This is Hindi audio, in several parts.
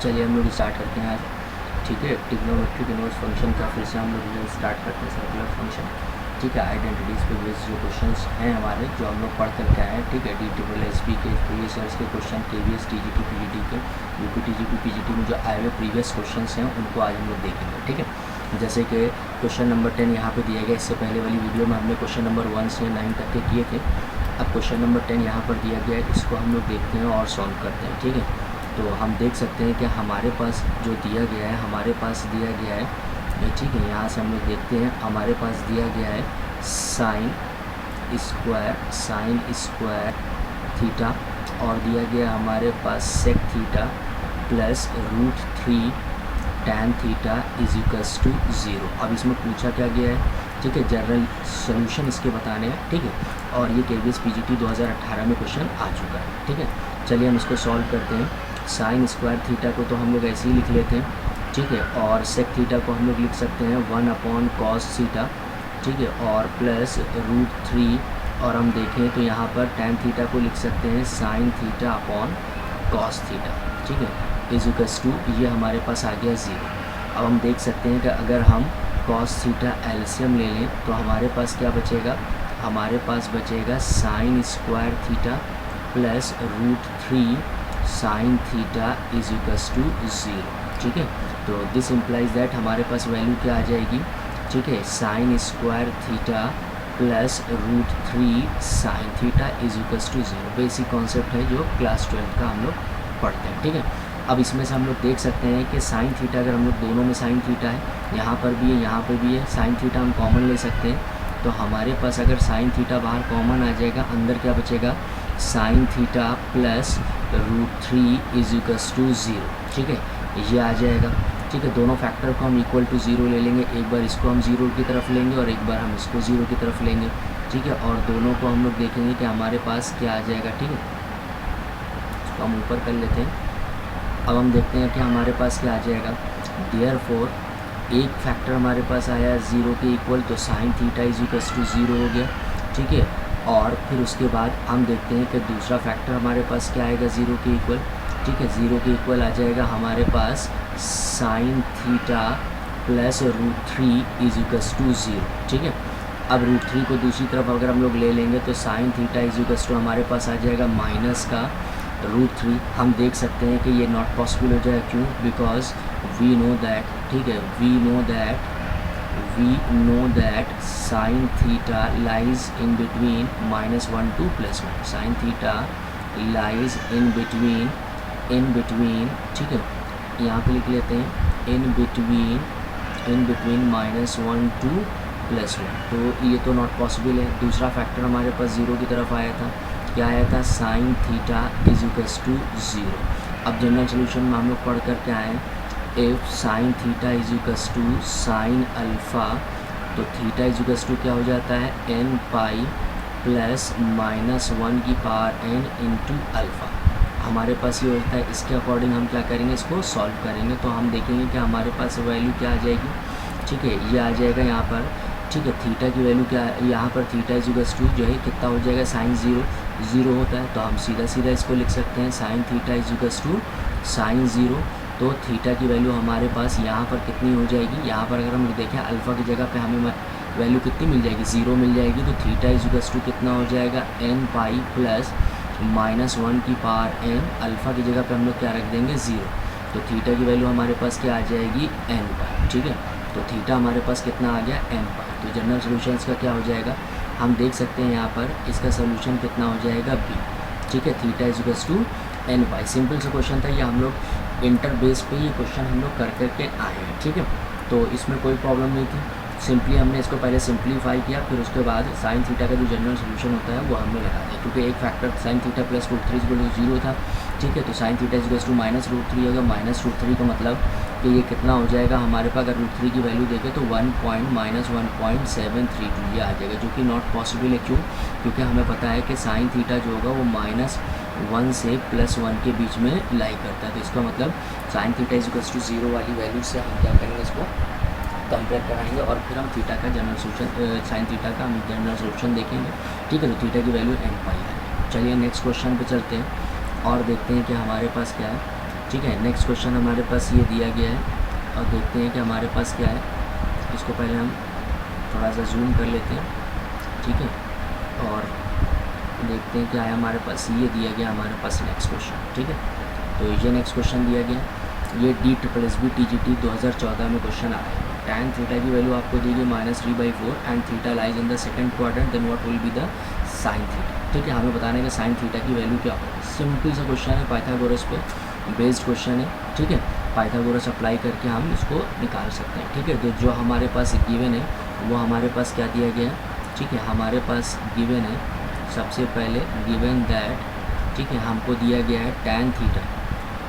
चलिए हम लोग स्टार्ट करते हैं आज। ठीक है, ट्रिग्नोमेट्रिक इनवर्स फंक्शन का फिर से हम लोग स्टार्ट करते हैं सर्कुलर फंक्शन। ठीक है, आइडेंटिटीज़ पे बेस्ड जो क्वेश्चंस हैं हमारे, जो हम लोग पढ़ करके आए हैं। ठीक है, DSSP के प्रीवियस ईयर्स के क्वेश्चन, KVS TGT PGT के, UP TGP PGT में जो आए हुए प्रीवियस क्वेश्चंस हैं उनको आज हम लोग देखेंगे। ठीक है, जैसे कि क्वेश्चन नंबर 10 यहाँ पे दिया गया। इससे पहले वाली वीडियो में हमने क्वेश्चन नंबर 1 से 9 तक के किए थे। अब क्वेश्चन नंबर 10 यहाँ पर दिया गया है, इसको हम लोग देखते हैं और सॉल्व करते हैं। ठीक है, तो हम देख सकते हैं कि हमारे पास जो दिया गया है, हमारे पास दिया गया है। ठीक है, यहाँ से हम लोग देखते हैं, हमारे पास दिया गया है साइन स्क्वायर थीटा, और दिया गया हमारे पास sec theta plus √3 tan theta is equals to 0। अब इसमें पूछा क्या गया है? ठीक है, जनरल सोल्यूशन इसके बताने हैं। ठीक है, और ये KVS PGT 2018 में क्वेश्चन आ चुका है। ठीक है, चलिए हम इसको सॉल्व करते हैं। साइन स्क्वायर थीटा को तो हम लोग ऐसे ही लिख लेते हैं। ठीक है, और सेक थीटा को हम लोग लिख सकते हैं 1/cos थीटा। ठीक है, और प्लस √3, और हम देखें तो यहाँ पर tan थीटा को लिख सकते हैं sine theta upon cos theta. ठीक है, इज इक्वल्स टू, ये हमारे पास आ गया 0। अब हम देख सकते हैं कि अगर हम कॉस थीटा एलसीएम ले लें तो हमारे पास क्या बचेगा? हमारे पास बचेगा sine square theta plus √3 sine theta is equals to 0। ठीक है, तो दिस इम्प्लाइज दैट हमारे पास वैल्यू क्या आ जाएगी? ठीक है, sine square theta plus √3 sine theta is equals to 0। Basic concept है जो क्लास 12 का हम लोग पढ़ते हैं। ठीक है, अब इसमें से हम लोग देख सकते हैं कि साइन थीटा, अगर हम लोग दोनों में साइन थीटा है, यहाँ पर भी है यहाँ पर भी है, साइन थीटा हम कॉमन ले सकते हैं। तो हमारे पास अगर साइन थीटा बाहर कॉमन आ जाएगा, अंदर क्या बचेगा? Sine theta plus √3 is equals to 0। ठीक है, ये आ जाएगा। ठीक है, दोनों फैक्टर को हम इक्वल टू 0 ले लेंगे। एक बार इसको हम 0 की तरफ लेंगे और एक बार हम इसको 0 की तरफ लेंगे। ठीक है, और दोनों को हम लोग देखेंगे कि हमारे पास क्या आ जाएगा। ठीक है, इसको हम ऊपर कर लेते हैं। अब हम देखते हैं कि हमारे पास क्या आ जाएगा। देयरफॉर एक फैक्टर हमारे पास आया 0 के इक्वल, तो sine theta is equals to 0 हो गया। ठीक है, और फिर उसके बाद हम देखते हैं कि दूसरा फैक्टर हमारे पास क्या आएगा 0 के इक्वल। ठीक है, 0 के इक्वल आ जाएगा हमारे पास sine theta plus √3 is equals to 0। ठीक है, अब √3 को दूसरी तरफ अगर हम लोग ले लेंगे तो sine theta is equals to हमारे पास आ जाएगा माइनस का √3। हम देख सकते हैं कि ये नॉट पॉसिबल हो जाएगा। क्यों? बिकॉज वी नो दैट, ठीक है, we know that sine theta lies in between -1 to +1। Sine theta lies in between, ठीक है, यहाँ पे लिख लेते हैं इन बिटवीन -1 to +1। तो ये तो नॉट पॉसिबल है। दूसरा फैक्टर हमारे पास 0 की तरफ आया था, क्या आया था? Sine theta is equals to 0। अब जनरल सोल्यूशन में हम लोग पढ़ करके आए, if sine theta is equals to sine alpha, तो थीटा इज इक्वल्स टू क्या हो जाता है? n पाई प्लस -1 की पावर n इंटू अल्फ़ा। हमारे पास ये होता है। इसके अकॉर्डिंग हम क्या करेंगे? इसको सॉल्व करेंगे तो हम देखेंगे कि हमारे पास वैल्यू क्या आ जाएगी। ठीक है, ये आ जाएगा यहाँ पर। ठीक है, थीटा की वैल्यू क्या है? यहाँ पर थीटा इज इक्वल्स टू जो है कितना हो जाएगा? साइन 0 होता है, तो हम सीधा इसको लिख सकते हैं sine theta is equals to sine 0। तो थीटा की वैल्यू हमारे पास यहाँ पर कितनी हो जाएगी? यहाँ पर अगर हम देखें अल्फ़ा की जगह पे हमें वैल्यू कितनी मिल जाएगी? 0 मिल जाएगी। तो थीटा इज इक्वल्स टू कितना हो जाएगा? n पाई प्लस -1 की पावर n, अल्फ़ा की जगह पे हम लोग क्या रख देंगे? 0। तो थीटा की वैल्यू हमारे पास क्या आ जाएगी? n पाई। ठीक है, तो थीटा हमारे पास कितना आ गया? n पाई। तो जनरल सोल्यूशन का क्या हो जाएगा? हम देख सकते हैं यहाँ पर इसका सोल्यूशन कितना हो जाएगा? b। ठीक है, theta is equals to n pi. Simple सा क्वेश्चन था ये, हम लोग इंटर बेस पे ये क्वेश्चन हम लोग कर करके आए हैं। ठीक है, तो इसमें कोई प्रॉब्लम नहीं थी। सिंपली हमने इसको पहले सिंप्लीफाई किया, फिर उसके बाद साइन थीटा का जो जनरल सोल्यूशन होता है वो हमने लगा दिया, क्योंकि एक फैक्टर साइन थीटा प्लस √3 0 था। ठीक है, तो sine theta is equals to -√3 होगा। -√3 का मतलब कि ये कितना हो जाएगा हमारे पास? अगर √3 की वैल्यू देखें तो 1.732 ये आ जाएगा, जो कि नॉट पॉसिबल है। क्यों? क्योंकि हमें पता है कि साइन थीटा जो होगा वो -1 से +1 के बीच में लाई करता है। तो इसका मतलब sine theta is equals to 0 वाली वैल्यू से हम क्या करेंगे? इसको कंपेयर कराएंगे और फिर हम थीटा का जनरल सोल्यूशन, साइन थीटा का हम जनरल सोल्यूशन देखेंगे। ठीक है, तो थीटा की वैल्यू n पाई है। चलिए नेक्स्ट क्वेश्चन पे चलते हैं और देखते हैं कि हमारे पास क्या है। ठीक है, नेक्स्ट क्वेश्चन हमारे पास ये दिया गया है और देखते हैं कि हमारे पास क्या है। इसको पहले हम थोड़ा सा जूम कर लेते हैं, ठीक है, और देखते हैं क्या है हमारे पास। ये दिया गया हमारे पास नेक्स्ट क्वेश्चन, ठीक है। तो ये नेक्स्ट क्वेश्चन दिया गया, ये DSSB TGT 2014 में क्वेश्चन आया है। tan थीटा की वैल्यू आपको दी गई -3/4 and theta lies in the second quadrant, then what will be the sine theta, ठीक है। हमें बताने का साइन थीटा की वैल्यू क्या होगी। सिंपल सा क्वेश्चन है, पाइथागोरस पे बेस्ड क्वेश्चन है, ठीक है। पाइथागोरस अप्लाई करके हम इसको निकाल सकते हैं, ठीक है। तो जो हमारे पास गिवन है वो हमारे पास क्या दिया गया है, ठीक है। हमारे पास गिवन है, सबसे पहले गिवन दैट, ठीक है, हमको दिया गया है tan थीटा,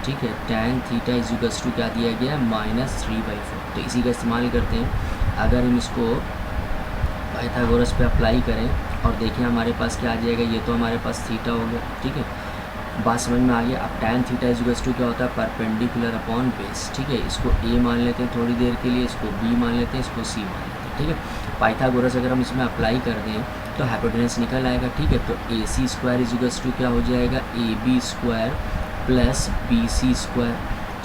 ठीक है। tan theta is equals to क्या दिया गया है -3/4। तो इसी का इस्तेमाल करते हैं। अगर हम इसको पाइथागोरस पे अप्लाई करें और देखें हमारे पास क्या आ जाएगा। ये तो हमारे पास थीटा हो गया, ठीक है, बात समझ में आ गया। अब tan theta is equals to क्या होता है, परपेंडिकुलर अपॉन बेस, ठीक है। इसको A मान लेते हैं थोड़ी देर के लिए, इसको B मान लेते हैं, इसको C मान लेते हैं, ठीक है। पाइथागोरस अगर हम इसमें अप्लाई कर दें तो हाइपोटेनस निकल आएगा, ठीक है। तो AC² इज इक्वल्स टू क्या हो जाएगा, AB² प्लस BC²,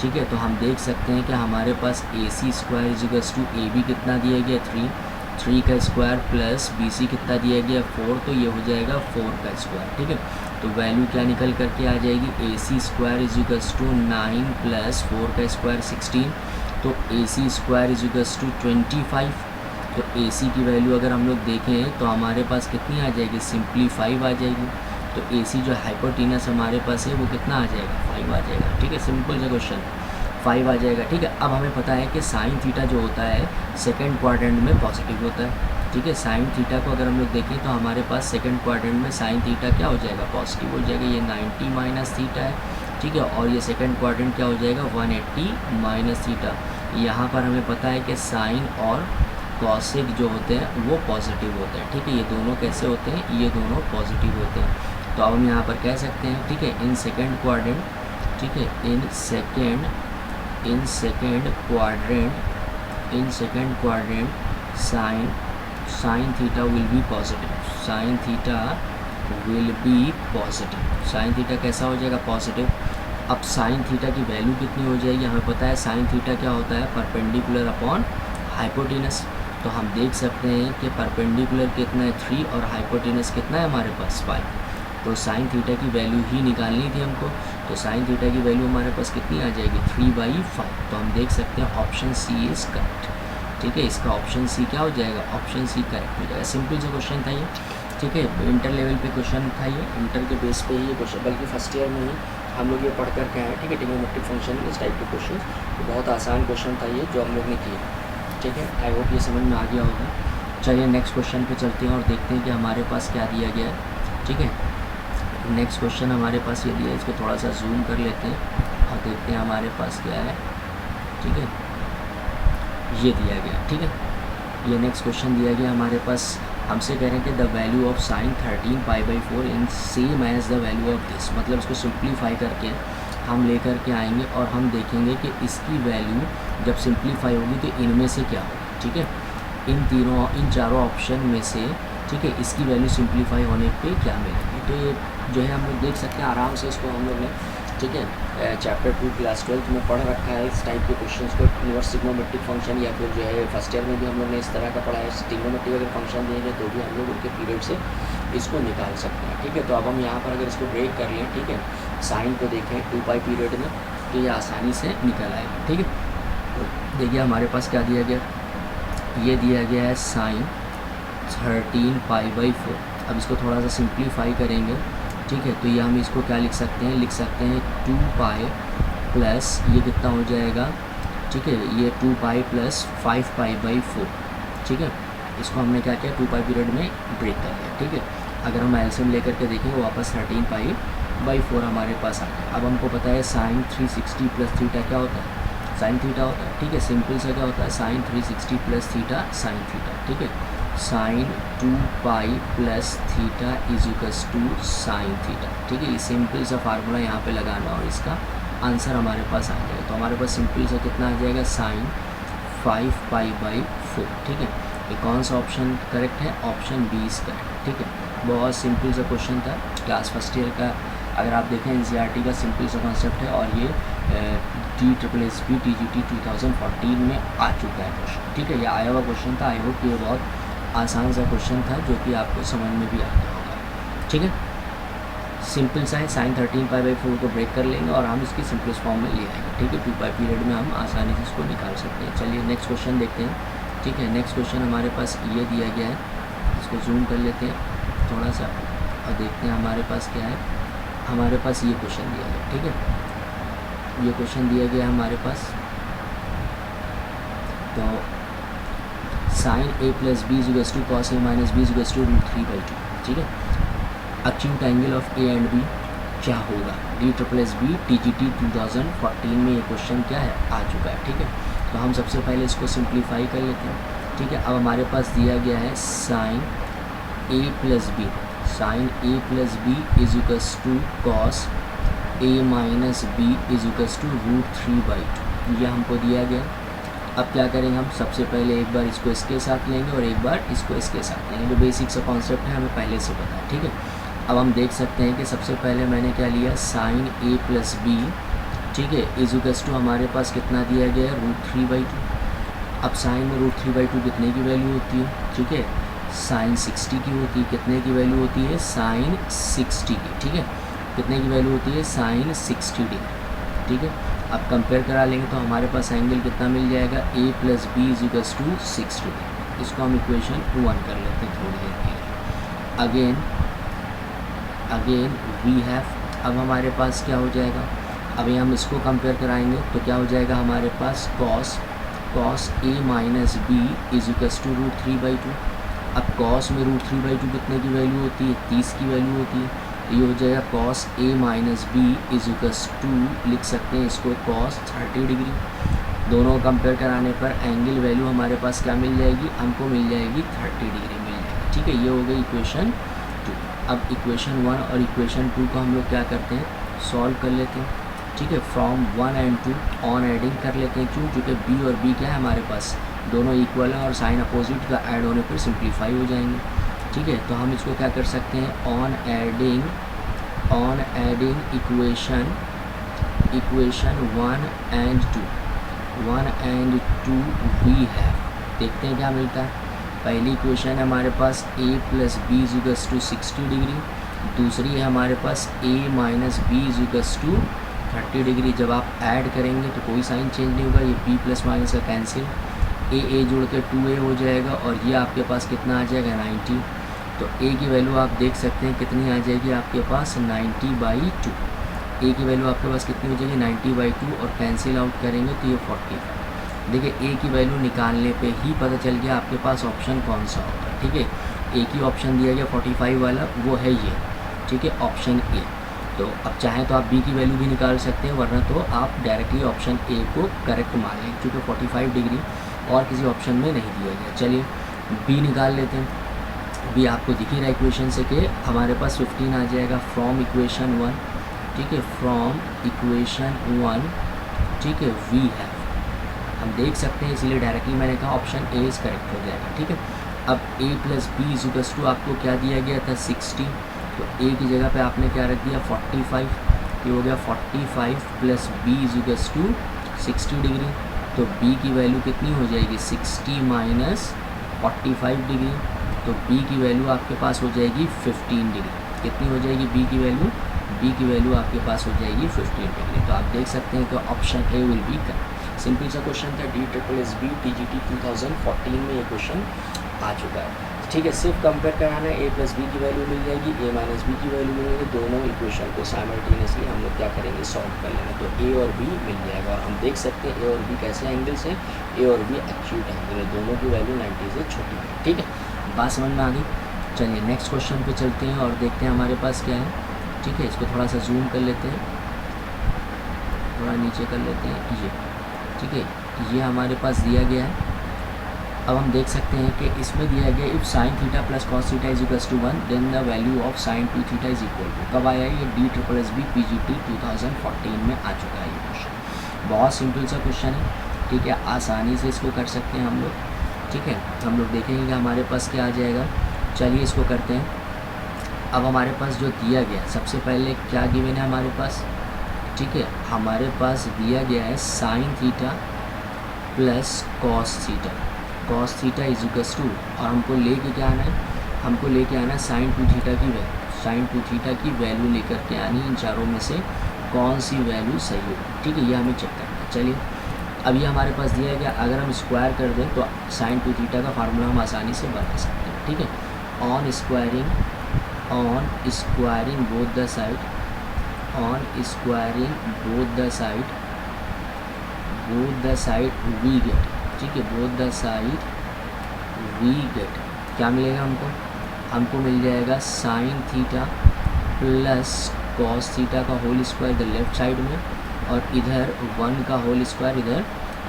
ठीक है। तो हम देख सकते हैं कि हमारे पास AC² is equals to AB कितना दिया गया 3 का स्क्वायर प्लस BC कितना दिया गया 4, तो ये हो जाएगा 4 का स्क्वायर, ठीक है। तो वैल्यू क्या निकल करके आ जाएगी, AC² is equals to 9 plus 4 का स्क्वायर 16, तो AC² इज इक्वल्स टू 25। तो AC की वैल्यू अगर हम लोग देखें तो हमारे पास कितनी आ जाएगी, सिंपली 5 आ जाएगी। तो AC जो हाइपोटेनस हमारे पास है वो कितना आ जाएगा, 5 आ जाएगा, ठीक है। सिंपल सा क्वेश्चन, 5 आ जाएगा, ठीक है। अब हमें पता है कि साइन थीटा जो होता है सेकंड क्वाड्रेंट में पॉजिटिव होता है, ठीक है। साइन थीटा को अगर हम लोग देखें तो हमारे पास सेकंड क्वाड्रेंट में साइन थीटा क्या हो जाएगा, पॉजिटिव हो जाएगा। ये 90 माइनस थीटा है, ठीक है। और ये सेकंड क्वाड्रेंट क्या हो जाएगा, 180 माइनस थीटा। यहाँ पर हमें पता है कि साइन और कॉसेक जो होते हैं वो पॉजिटिव होते हैं, ठीक है। ये दोनों कैसे होते हैं, ये दोनों पॉजिटिव होते हैं। तो अब हम यहाँ पर कह सकते हैं, ठीक है, इन सेकंड क्वाड्रेंट, ठीक है, in second quadrant sine theta will be positive, sine theta will be positive. Sine theta कैसा हो जाएगा, पॉजिटिव। अब साइन थीटा की वैल्यू कितनी हो जाएगी, हमें पता है साइन थीटा क्या होता है, परपेंडिकुलर अपॉन हाइपोटेनस। तो हम देख सकते हैं कि परपेंडिकुलर कितना है 3 और हाइपोटेनस कितना है हमारे पास 5। तो साइन थीटा की वैल्यू ही निकालनी थी हमको। तो साइन थीटा की वैल्यू हमारे पास कितनी आ जाएगी, 3/5। तो हम देख सकते हैं ऑप्शन C इज़ करेक्ट, ठीक है। इसका ऑप्शन C क्या हो जाएगा, ऑप्शन C करेक्ट हो जाएगा। सिंपल सा क्वेश्चन था ये, ठीक है। इंटर लेवल पे क्वेश्चन था ये, इंटर के बेस पे ही ये क्वेश्चन, बल्कि फर्स्ट ईयर में ही हम लोग ये पढ़ कर के आए, ठीक है। ट्रिग्नोमेट्रिक फंक्शन इस टाइप के क्वेश्चन, तो बहुत आसान क्वेश्चन था ये जो हम लोग ने किया, ठीक है। आई होप ये समझ में आ गया होगा। चलिए नेक्स्ट क्वेश्चन पे चलते हैं और देखते हैं कि हमारे पास क्या दिया गया है, ठीक है। नेक्स्ट क्वेश्चन हमारे पास ये दिया है, इसको थोड़ा सा जूम कर लेते हैं और देखते हैं हमारे पास क्या है, ठीक है। ये दिया गया, ठीक है। ये नेक्स्ट क्वेश्चन दिया गया हमारे पास, हमसे कह रहे हैं कि the value of sine 13π/4 in same as the value of this. मतलब इसको सिंप्लीफाई करके हम लेकर के आएंगे और हम देखेंगे कि इसकी वैल्यू जब सिंप्लीफाई होगी तो इनमें से क्या होगा, ठीक है। इन चारों ऑप्शन में से, ठीक है, इसकी वैल्यू सिंप्लीफाई होने पे क्या मिलेगी। तो ये जो है हम लोग देख सकते हैं आराम से इसको हम लोग ने, ठीक है, चैप्टर 2 क्लास 12 में पढ़ रखा है इस टाइप के क्वेश्चंस को। इनवर्स ट्रिग्नोमेट्रिक फंक्शन या फिर जो है फर्स्ट ईयर में भी हम लोग ने इस तरह का पढ़ा है। ट्रिग्नोमेट्रिक अगर फंक्शन देंगे तो भी हम लोग उनके पीरियड से इसको निकाल सकते हैं, ठीक है। तो अब हम यहाँ पर अगर इसको ब्रेक कर लें, ठीक है, साइन को देखें 2π पीरियड में, तो ये आसानी से निकल आएगा, ठीक है। देखिए हमारे पास क्या दिया गया, ये दिया गया है साइन 13π/4। अब इसको थोड़ा सा सिंप्लीफाई करेंगे, ठीक है। तो ये हम इसको क्या लिख सकते हैं, लिख सकते हैं 2π प्लस ये कितना हो जाएगा, ठीक है, ये 2π प्लस 5π/4, ठीक है। इसको हमने क्या किया, 2π पीरियड में ब्रेक कर लिया, ठीक है। अगर हम एलसीएम लेकर के देखेंगे वापस 13π/4 हमारे पास आ गया। अब हमको पता है साइन 360 प्लस थीटा क्या होता है, साइन थीटा होता है, ठीक है। सिंपल सा क्या होता है, sine 360 plus theta sine theta, ठीक है। Sine 2π plus theta is equals to sine theta, ठीक है। ये सिंपल सा फार्मूला यहाँ पे लगाना और इसका आंसर हमारे पास आ जाएगा। तो हमारे पास सिंपल सा कितना आ जाएगा, साइन 5π/4, ठीक है। ये कौन सा ऑप्शन करेक्ट है, ऑप्शन बी इज करेक्ट, ठीक है। बहुत सिंपल सा क्वेश्चन था, क्लास फर्स्ट ईयर का। अगर आप देखें एनसीईआरटी का सिंपल सा कॉन्सेप्ट है और ये DSSB TGT 2014 में आ चुका है क्वेश्चन, ठीक है। ये आया हुआ क्वेश्चन था। आई होप ये बहुत आसान सा क्वेश्चन था जो कि आपको समझ में भी आ गया होगा, ठीक है। सिंपल सा है, साइन 13π/4 को ब्रेक कर लेंगे और हम इसकी सिंपलेस्ट फॉर्म में ले आएंगे, ठीक है। 2π पीरियड में हम आसानी से इसको निकाल सकते हैं। चलिए नेक्स्ट क्वेश्चन देखते हैं, ठीक है। नेक्स्ट क्वेश्चन हमारे पास ये दिया गया है, इसको जूम कर लेते हैं थोड़ा सा और देखते हैं हमारे पास क्या है। हमारे पास ये क्वेश्चन दिया गया, ठीक है। ये क्वेश्चन दिया गया हमारे पास, तो sign a + b = cos a - b = √3/2, ठीक है। Acute angle of A and B क्या होगा? DSSB TGT 2014 में ये क्वेश्चन क्या है, आ चुका है, ठीक है। तो हम सबसे पहले इसको सिंप्लीफाई कर लेते हैं, ठीक है। अब हमारे पास दिया गया है sine a + b, sine a + b = cos a - b = √3/2, ये हमको दिया गया। अब क्या करेंगे हम, सबसे पहले एक बार इसको इसके साथ लेंगे और एक बार इसको इसके साथ लेंगे। जो बेसिक सा कॉन्सेप्ट है हमें पहले से पता है, ठीक है। अब हम देख सकते हैं कि सबसे पहले मैंने क्या लिया, साइन a + b, ठीक है, = हमारे पास कितना दिया गया है, √3/2। अब साइन में √3/2 कितने की वैल्यू होती है, ठीक है, साइन 60 की होती है। कितने की वैल्यू होती है, साइन 60 की, ठीक है। कितने की वैल्यू होती है, साइन 60 डिग्री, ठीक है। अब कंपेयर करा लेंगे तो हमारे पास एंगल कितना मिल जाएगा, a + b = 60 डिग्री। इसको हम इक्वेशन 1 कर लेते हैं थोड़ी देर के लिए। अगेन वी हैव, अब हमारे पास क्या हो जाएगा, अभी हम इसको कंपेयर कराएंगे तो क्या हो जाएगा हमारे पास, cos a - b = √3/2। अब cos में √3/2 कितने की वैल्यू होती है, 30 की वैल्यू होती है। ये हो जाएगा cos a - b = लिख सकते हैं इसको cos 30 डिग्री। दोनों कंपेयर कराने पर एंगल वैल्यू हमारे पास क्या मिल जाएगी, हमको मिल जाएगी 30 डिग्री मिल जाएगी, ठीक है। ये हो गई इक्वेशन 2। अब इक्वेशन 1 और इक्वेशन 2 को हम लोग क्या करते हैं, सॉल्व कर लेते हैं, ठीक है। फ्रॉम 1 and 2 ऑन एडिंग कर लेते हैं, क्यों, क्योंकि b और b क्या है हमारे पास, दोनों इक्वल हैं और साइन अपोजिट का ऐड होने पर सिंप्लीफाई हो जाएंगे, ठीक है। तो हम इसको क्या कर सकते हैं, on adding equation 1 and 2 we have, देखते हैं क्या मिलता है। पहली इक्वेशन है हमारे पास a + b = 60 डिग्री, दूसरी है हमारे पास a - b = 30 डिग्री। जब आप ऐड करेंगे तो कोई साइन चेंज नहीं होगा, ये b + का कैंसिल, a जुड़ के 2a हो जाएगा और ये आपके पास कितना आ जाएगा, 90। तो a की वैल्यू आप देख सकते हैं कितनी आ जाएगी आपके पास, 90/2। a की वैल्यू आपके पास कितनी हो जाएगी, 90/2, और कैंसिल आउट करेंगे तो ये 45। देखिए a की वैल्यू निकालने पे ही पता चल गया आपके पास ऑप्शन कौन सा होगा, ठीक है। a की ऑप्शन दिया गया 45 वाला, वो है ये, ठीक है, ऑप्शन a। तो अब चाहें तो आप b की वैल्यू भी निकाल सकते हैं, वरना तो आप डायरेक्टली ऑप्शन a को करेक्ट मान लें, क्योंकि 45 डिग्री और किसी ऑप्शन में नहीं दिया गया। चलिए b निकाल लेते हैं। b आपको दिख ही रहा है इक्वेशन से कि हमारे पास 15 आ जाएगा फ्रॉम इक्वेशन 1, ठीक है, फ्रॉम इक्वेशन 1, ठीक है। वी हैव, हम देख सकते हैं, इसीलिए डायरेक्टली मैंने कहा ऑप्शन ए इज़ करेक्ट हो जाएगा, ठीक है। अब a + b = आपको क्या दिया गया था, 60, तो a की जगह पे आपने क्या रख दिया, 45। ये हो गया 45 + b = 60 डिग्री। तो b की वैल्यू कितनी हो जाएगी, 60 - 45 डिग्री। तो b की वैल्यू आपके पास हो जाएगी 15 डिग्री। कितनी हो जाएगी b की वैल्यू, b की वैल्यू आपके पास हो जाएगी 15 डिग्री। तो आप देख सकते हैं कि option A will be correct. Simple सा क्वेश्चन था, DSSB TGT 2014 में ये क्वेश्चन आ चुका है, ठीक है। सिर्फ कंपेयर कराना है, a + b की वैल्यू मिल जाएगी, a - b की वैल्यू मिलेगी। दोनों इक्वेशन को साइमल्टेनियसली हम लोग क्या करेंगे, सॉल्व कर लेंगे, तो a और b मिल जाएगा। और हम देख सकते हैं a और b कैसे एंगल्स हैं, a और b एक्यूट एंगल है, दोनों की वैल्यू 90 से छोटी है, ठीक है। बात समझ में आ गई। चलिए नेक्स्ट क्वेश्चन पे चलते हैं और देखते हैं हमारे पास क्या है, ठीक है। इसको थोड़ा सा जूम कर लेते हैं, थोड़ा नीचे कर लेते हैं, ये, ठीक है, ये हमारे पास दिया गया है। अब हम देख सकते हैं कि इसमें दिया गया if sin θ + cos θ = 1 then the value of sin 2θ is equal to, कब आया ये, DSSB PGT 2014 में आ चुका है ये क्वेश्चन। बहुत सिंपल सा क्वेश्चन है, ठीक है, आसानी से इसको कर सकते हैं हम लोग, ठीक है। हम लोग देखेंगे कि हमारे पास क्या आ जाएगा। चलिए इसको करते हैं। अब हमारे पास जो दिया गया, सबसे पहले क्या गिवन है हमारे पास, ठीक है, हमारे पास दिया गया है sine theta plus cos theta, cos theta is equals to, और हमको लेके क्या आना है, हमको लेके आना है साइन 2 थीटा की वैल्यू, साइन 2 थीटा की वैल्यू लेकर के आनी, इन चारों में से कौन सी वैल्यू सही होगी, ठीक है, ये हमें चेक करना है। चलिए अब ये हमारे पास दिया गया, अगर हम स्क्वायर कर दें तो साइन 2 थीटा का फार्मूला हम आसानी से बना सकते हैं, ठीक है। On squaring both the side, on squaring both the side we get, ठीक है, both the side we get, क्या मिलेगा हमको, हमको मिल जाएगा sine theta plus cos theta का होल स्क्वायर इधर लेफ्ट साइड में, और इधर 1 का होल स्क्वायर इधर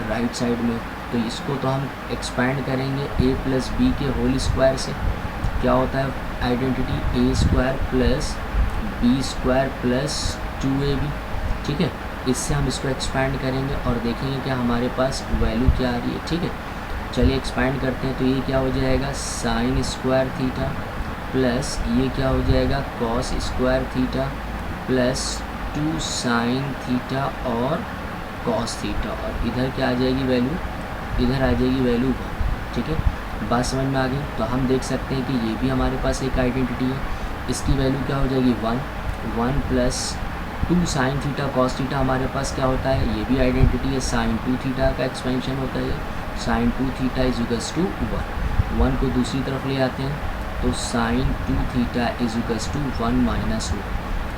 राइट साइड में। तो इसको तो हम एक्सपैंड करेंगे a प्लस बी के होल स्क्वायर से, क्या होता है identity, A square plus B square plus 2ab, ठीक है, इससे हम इसको एक्सपैंड करेंगे और देखेंगे क्या हमारे पास वैल्यू क्या आ रही है, ठीक है। चलिए एक्सपैंड करते हैं, तो ये क्या हो जाएगा साइन स्क्वायर थीटा प्लस ये क्या हो जाएगा cos square theta plus 2 sine theta और कॉस थीटा, और इधर क्या आ जाएगी वैल्यू, इधर आ जाएगी वैल्यू 1, ठीक है, बात समझ में आ गई। तो हम देख सकते हैं कि ये भी हमारे पास एक आइडेंटिटी है, इसकी वैल्यू क्या हो जाएगी 1 plus 2 sine theta cos theta, हमारे पास क्या होता है, ये भी आइडेंटिटी है, साइन 2 थीटा का एक्सपेंशन होता है, sine 2 theta is equals to 1 को दूसरी तरफ ले आते हैं, तो sine 2 theta is equals to 1 minus 1,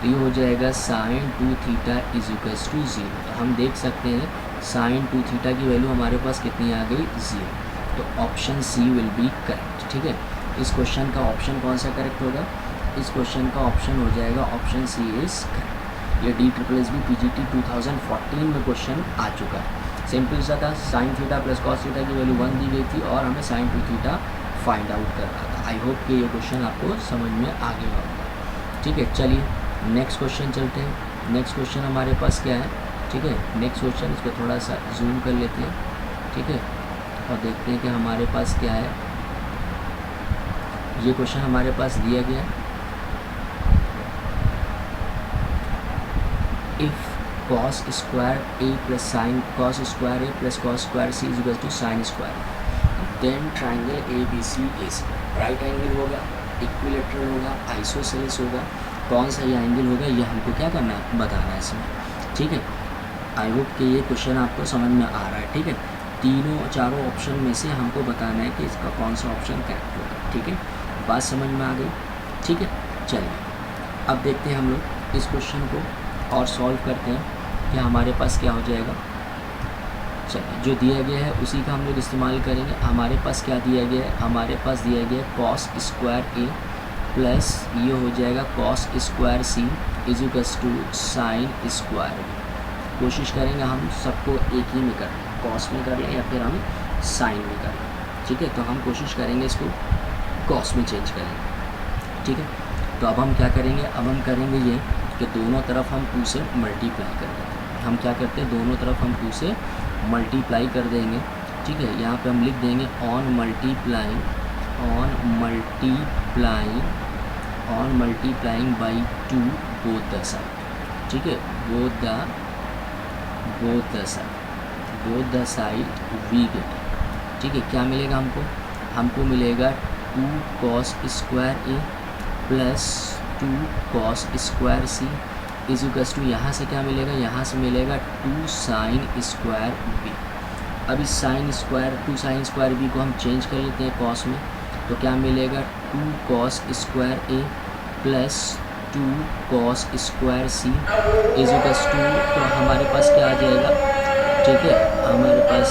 तो ये हो जाएगा sine 2 theta is equals to 0। तो हम देख सकते हैं साइन 2 थीटा की वैल्यू हमारे पास कितनी आ गई 0, तो option C will be correct, ठीक है। इस क्वेश्चन का ऑप्शन कौन सा करेक्ट होगा, इस क्वेश्चन का ऑप्शन हो जाएगा ऑप्शन सी इज करेक्ट। ये DSSB PGT 2014 में क्वेश्चन आ चुका है, सिंपल सा था, sine theta plus cos theta की वैल्यू 1 दी गई थी और हमें साइन 2 थीटा फाइंड आउट कर रहा था। आई होप कि ये क्वेश्चन आपको समझ में आ गया होगा, ठीक है। चलिए नेक्स्ट क्वेश्चन चलते हैं। नेक्स्ट क्वेश्चन हमारे पास क्या है, ठीक है, नेक्स्ट क्वेश्चन इसको थोड़ा सा जूम कर लेते हैं, ठीक है, और देखते हैं कि हमारे पास क्या है। ये क्वेश्चन हमारे पास दिया गया है, if cos square A plus sine cos square A plus cos square C is equal to sine square, then triangle ABC is right angle होगा, इक्विलेटरल होगा, आइसोसेलेस होगा, कौन सा ये एंगल होगा, ये हमको क्या करना है बताना है इसमें, ठीक है। आई होप कि ये क्वेश्चन आपको समझ में आ रहा है, ठीक है। तीनों चारों ऑप्शन में से हमको बताना है कि इसका कौन सा ऑप्शन करेक्ट होगा, ठीक है, बात समझ में आ गई, ठीक है। चलिए अब देखते हैं हम लोग इस क्वेश्चन को और सॉल्व करते हैं कि हमारे पास क्या हो जाएगा। चलिए जो दिया गया है उसी का हम लोग इस्तेमाल करेंगे। हमारे पास क्या दिया गया है, हमारे पास दिया गया है कॉस स्क्वायर ए प्लस ये हो जाएगा cos square C is equals to sine square B. कोशिश करेंगे हम सबको एक ही में कर लें, कॉस में कर लें या फिर हम साइन में कर लें, ठीक है। तो हम कोशिश करेंगे इसको कॉस में चेंज करेंगे, ठीक है। तो अब हम क्या करेंगे, अब हम करेंगे ये कि दोनों तरफ हम 2 से मल्टीप्लाई कर देते हैं। हम क्या करते हैं, दोनों तरफ हम 2 से मल्टीप्लाई कर देंगे, ठीक है। यहाँ पे हम लिख देंगे on multiplying by 2 both the side, ठीक है, both the side we get, ठीक है। क्या मिलेगा हमको मिलेगा 2 cos square A plus 2 cos square C is equals to, यहाँ से क्या मिलेगा, यहाँ से मिलेगा 2 साइन स्क्वायर बी। अब इस टू साइन स्क्वायर बी को हम चेंज कर लेते हैं कॉस में, तो क्या मिलेगा 2 cos square A plus 2 cos square C is equals to, तो हमारे पास क्या आ जाएगा, ठीक है, हमारे पास